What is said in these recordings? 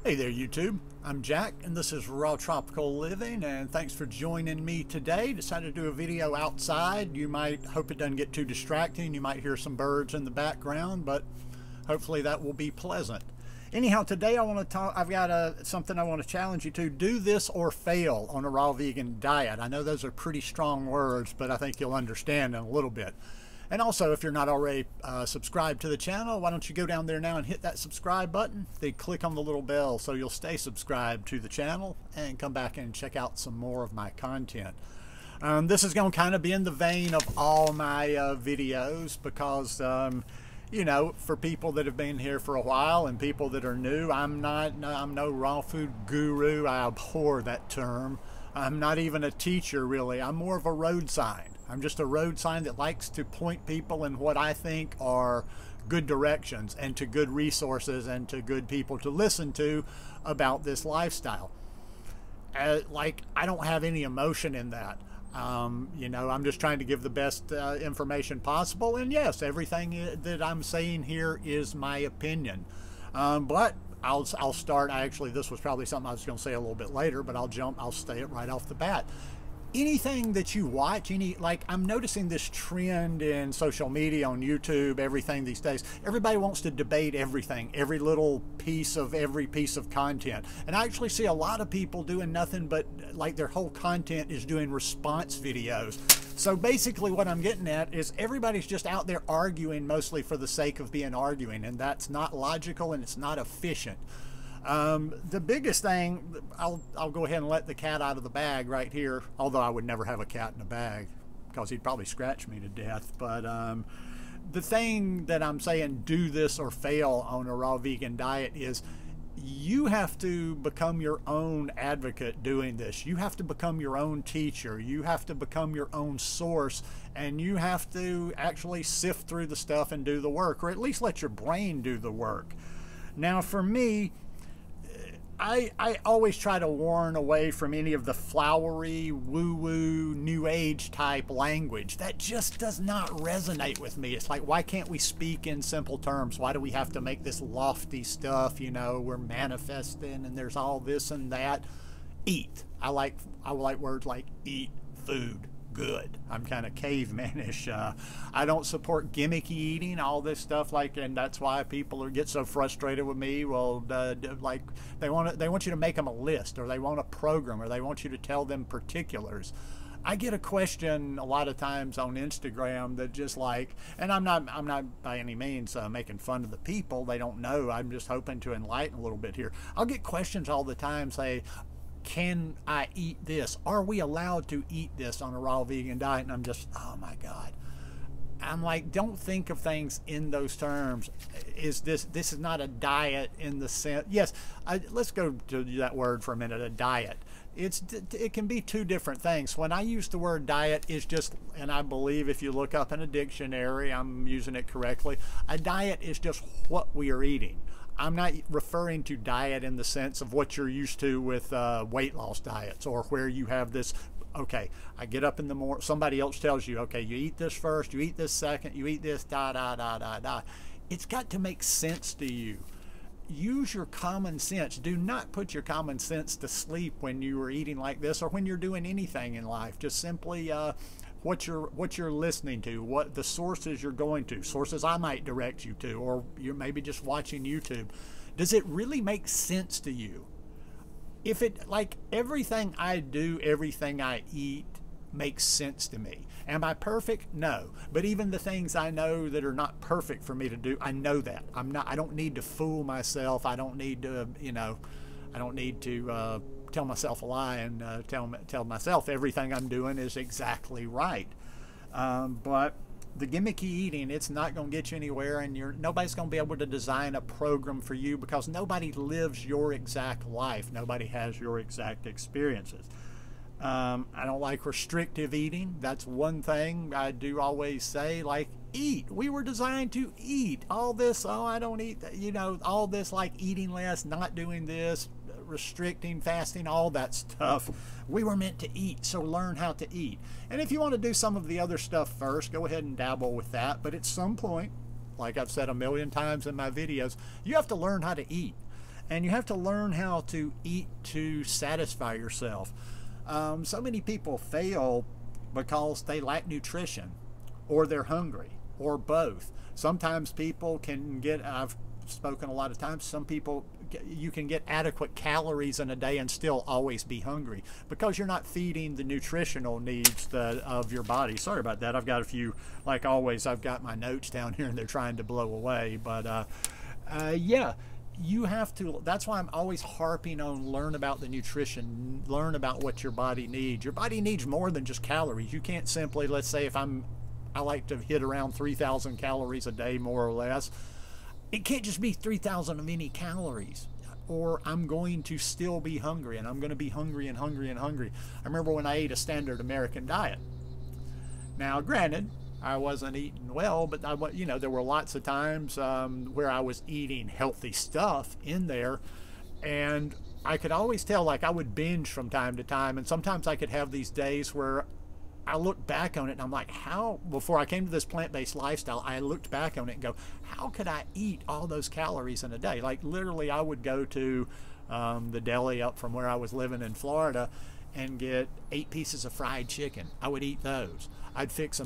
Hey there YouTube, I'm Jack and this is Raw Tropical Living, and thanks for joining me today. Decided to do a video outside. You might hope it doesn't get too distracting. You might hear some birds in the background, but hopefully that will be pleasant. Anyhow, today I want to talk, I've got something I want to challenge you to. Do this or fail on a raw vegan diet. I know those are pretty strong words, but I think you'll understand in a little bit. And also, if you're not already subscribed to the channel, why don't you go down there now and hit that subscribe button, then click on the little bell so you'll stay subscribed to the channel and come back and check out some more of my content. This is going to kind of be in the vein of all my videos because, you know, for people that have been here for a while and people that are new, I'm no raw food guru. I abhor that term. I'm not even a teacher, really. I'm more of a road sign. I'm just a road sign that likes to point people in what I think are good directions and to good resources and to good people to listen to about this lifestyle. Like, I don't have any emotion in that. You know, I'm just trying to give the best information possible. And yes, everything that I'm saying here is my opinion. But I'll start. This was probably something I was going to say a little bit later, but I'll say it right off the bat. Anything that you watch, like I'm noticing this trend in social media, on YouTube, everything these days, everybody wants to debate everything, every piece of content. And I actually see a lot of people doing nothing but, like, their whole content is doing response videos. So basically what I'm getting at is everybody's just out there arguing mostly for the sake of being arguing, and that's not logical and it's not efficient. The biggest thing, I'll go ahead and let the cat out of the bag right here, although I would never have a cat in a bag because he'd probably scratch me to death. But the thing that I'm saying, do this or fail on a raw vegan diet, is you have to become your own advocate doing this. You have to become your own teacher. You have to become your own source, and you have to actually sift through the stuff and do the work, or at least let your brain do the work. Now, for me, I always try to warn away from any of the flowery, woo-woo, new age type language. That just does not resonate with me. It's like, why can't we speak in simple terms? Why do we have to make this lofty stuff? You know, we're manifesting and there's all this and that. Eat. I like words like eat food. Good. I'm kind of cavemanish. I don't support gimmicky eating, all this stuff, and that's why people get so frustrated with me. Well, like they want you to make them a list, or they want a program, or they want you to tell them particulars. I get a question a lot of times on Instagram that just like, and I'm not by any means making fun of the people. They don't know. I'm just hoping to enlighten a little bit here. I'll get questions all the time, say, can I eat this? Are we allowed to eat this on a raw vegan diet? And I'm just, oh my God. I'm like, don't think of things in those terms. This is not a diet in the sense, yes, let's go to that word for a minute, a diet. It can be two different things. When I use the word diet, is just, and I believe if you look up in a dictionary, I'm using it correctly, a diet is just what we are eating. I'm not referring to diet in the sense of what you're used to with weight loss diets, or where you have this, okay, I get up in the morning, somebody else tells you, okay, you eat this first, you eat this second, you eat this, da, da, da, da, da. It's got to make sense to you. Use your common sense. Do not put your common sense to sleep when you are eating like this, or when you're doing anything in life. Just simply what you're listening to, what the sources you're going to, sources I might direct you to, or you're maybe just watching YouTube. Does it really make sense to you? If it, like, everything I do, everything I eat makes sense to me. Am I perfect? No. But even the things I know that are not perfect for me to do, I know that. I don't need to fool myself. I don't need to, you know, I don't need to tell myself a lie and tell myself everything I'm doing is exactly right. But the gimmicky eating, it's not going to get you anywhere, and nobody's going to be able to design a program for you because nobody lives your exact life. Nobody has your exact experiences. I don't like restrictive eating. That's one thing I do always say, like, eat. We were designed to eat. All this, oh, I don't eat, you know, all this like eating less, not doing this, restricting, fasting, all that stuff. We were meant to eat, so learn how to eat. And if you want to do some of the other stuff first, go ahead and dabble with that. But at some point, like I've said a million times in my videos, you have to learn how to eat. And you have to learn how to eat to satisfy yourself. So many people fail because they lack nutrition, or they're hungry, or both. Sometimes people can get, I've spoken a lot of times, some people, you can get adequate calories in a day and still always be hungry because you're not feeding the nutritional needs of your body. Sorry about that. I've got a few, like always, I've got my notes down here and they're trying to blow away. But yeah, you have to, that's why I'm always harping on learn about the nutrition, learn about what your body needs. Your body needs more than just calories. You can't simply, let's say if I like to hit around 3,000 calories a day, more or less. It can't just be 3,000 of any calories, or I'm going to still be hungry, and I'm going to be hungry and hungry and hungry. I remember when I ate a standard American diet. Now, granted, I wasn't eating well, but you know, there were lots of times where I was eating healthy stuff in there, and I could always tell, like I would binge from time to time, and sometimes I could have these days where I look back on it and I'm like, how, before I came to this plant-based lifestyle, I looked back on it and go, how could I eat all those calories in a day? Like literally I would go to the deli up from where I was living in Florida and get 8 pieces of fried chicken. I would eat those. I'd fix a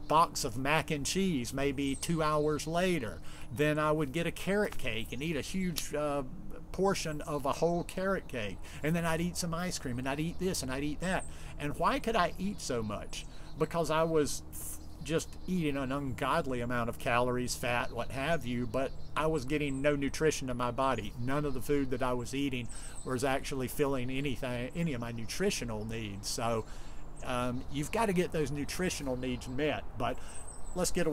box of mac and cheese maybe 2 hours later. Then I would get a carrot cake and eat a huge portion of a whole carrot cake, and then I'd eat some ice cream, and I'd eat this and I'd eat that. And why could I eat so much? Because I was just eating an ungodly amount of calories, fat, what have you, but I was getting no nutrition to my body. None of the food that I was eating was actually filling any of my nutritional needs. So you've got to get those nutritional needs met. But let's get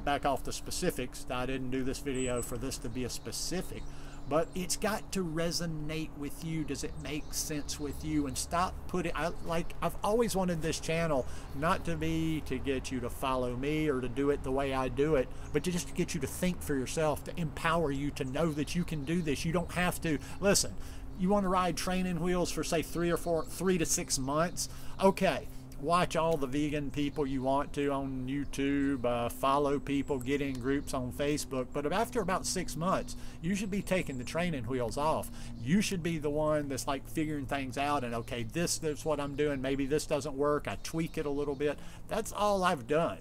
back off the specifics. I didn't do this video for this to be a specific, but it's got to resonate with you. Does it make sense with you? And stop putting, I've always wanted this channel not to be to get you to follow me or to do it the way I do it, but to just get you to think for yourself, to empower you to know that you can do this. You don't have to, listen, you want to ride training wheels for say 3 to 6 months? Okay. Watch all the vegan people you want to on YouTube, follow people, get in groups on Facebook, but after about 6 months, you should be taking the training wheels off. You should be the one that's like figuring things out and, okay, this is what I'm doing, maybe this doesn't work, I tweak it a little bit. That's all I've done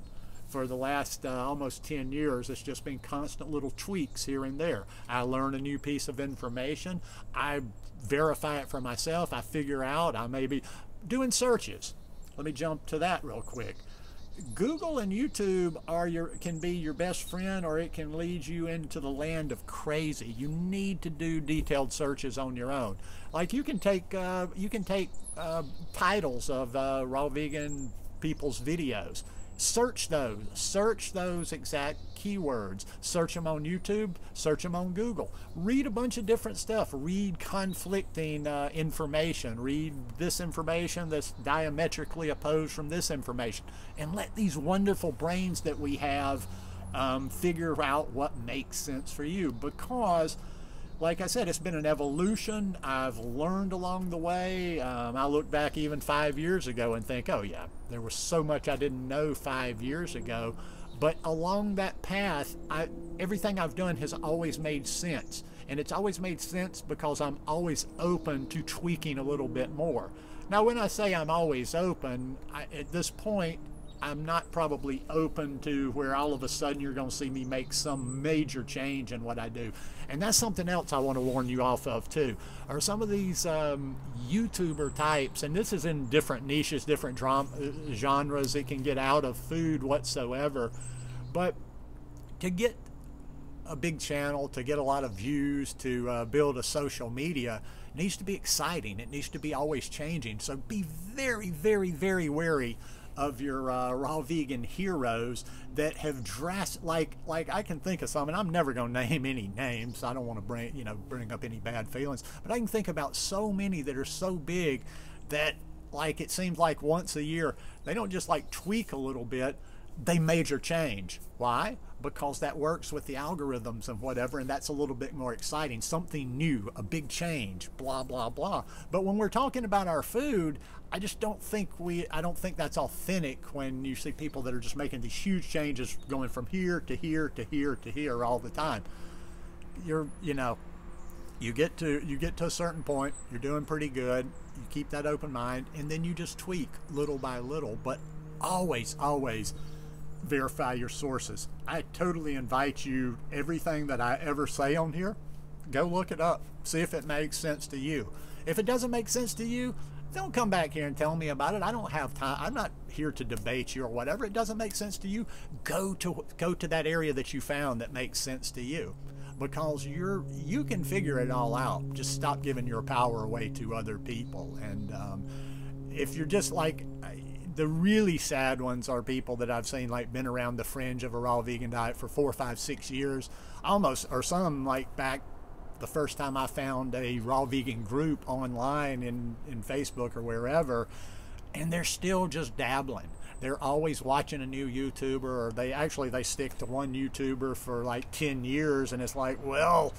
for the last almost 10 years. It's just been constant little tweaks here and there. I learn a new piece of information, I verify it for myself, I figure out, I may be doing searches. Let me jump to that real quick. Google and YouTube can be your best friend, or it can lead you into the land of crazy. You need to do detailed searches on your own. Like you can take titles of raw vegan people's videos. Search those exact keywords. Search them on YouTube, search them on Google. Read a bunch of different stuff. Read conflicting information. Read this information that's diametrically opposed from this information. And let these wonderful brains that we have figure out what makes sense for you. Because, like I said, it's been an evolution. I've learned along the way. I look back even 5 years ago and think, oh yeah, there was so much I didn't know 5 years ago. But along that path, everything I've done has always made sense. And it's always made sense because I'm always open to tweaking a little bit more. Now, when I say I'm always open, at this point, I'm not probably open to where all of a sudden you're going to see me make some major change in what I do. And that's something else I want to warn you off of too, are some of these YouTuber types, and this is in different niches, different genres it can get out of food whatsoever. But to get a big channel, to get a lot of views, to build a social media, it needs to be exciting. It needs to be always changing. So be very, very, very wary of your raw vegan heroes that have like I can think of some, and I'm never going to name any names. I don't want to bring up any bad feelings, but I can think about so many that are so big that, like, it seems like once a year they don't just like tweak a little bit, they major change. Why? Because that works with the algorithms and whatever, and that's a little bit more exciting. Something new, a big change, blah, blah, blah. But when we're talking about our food, I don't think that's authentic when you see people that are just making these huge changes going from here to here to here to here all the time. you're, you know, you get to a certain point, you're doing pretty good, you keep that open mind, and then you just tweak little by little, but always verify your sources. I totally invite you, everything that I ever say on here, go look it up, see if it makes sense to you. If it doesn't make sense to you, don't come back here and tell me about it. I don't have time. I'm not here to debate you or whatever. It doesn't make sense to you, go to that area that you found that makes sense to you, because you can figure it all out. Just stop giving your power away to other people. And if you're just like, the really sad ones are people that I've seen like been around the fringe of a raw vegan diet for 4, 5, 6 years almost, or some like back the first time I found a raw vegan group online in Facebook or wherever, and they're still just dabbling. They're always watching a new YouTuber, or they stick to one YouTuber for like 10 years, and it's like, well,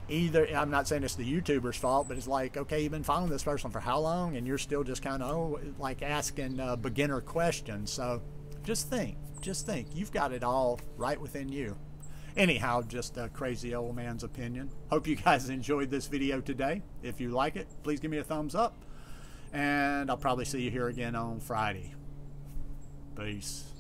either, I'm not saying it's the YouTuber's fault, but it's like, okay, you've been following this person for how long, and you're still just kind of like asking beginner questions. So just think, you've got it all right within you. Anyhow, just a crazy old man's opinion. Hope you guys enjoyed this video today. If you like it, please give me a thumbs up, and I'll probably see you here again on Friday. Peace.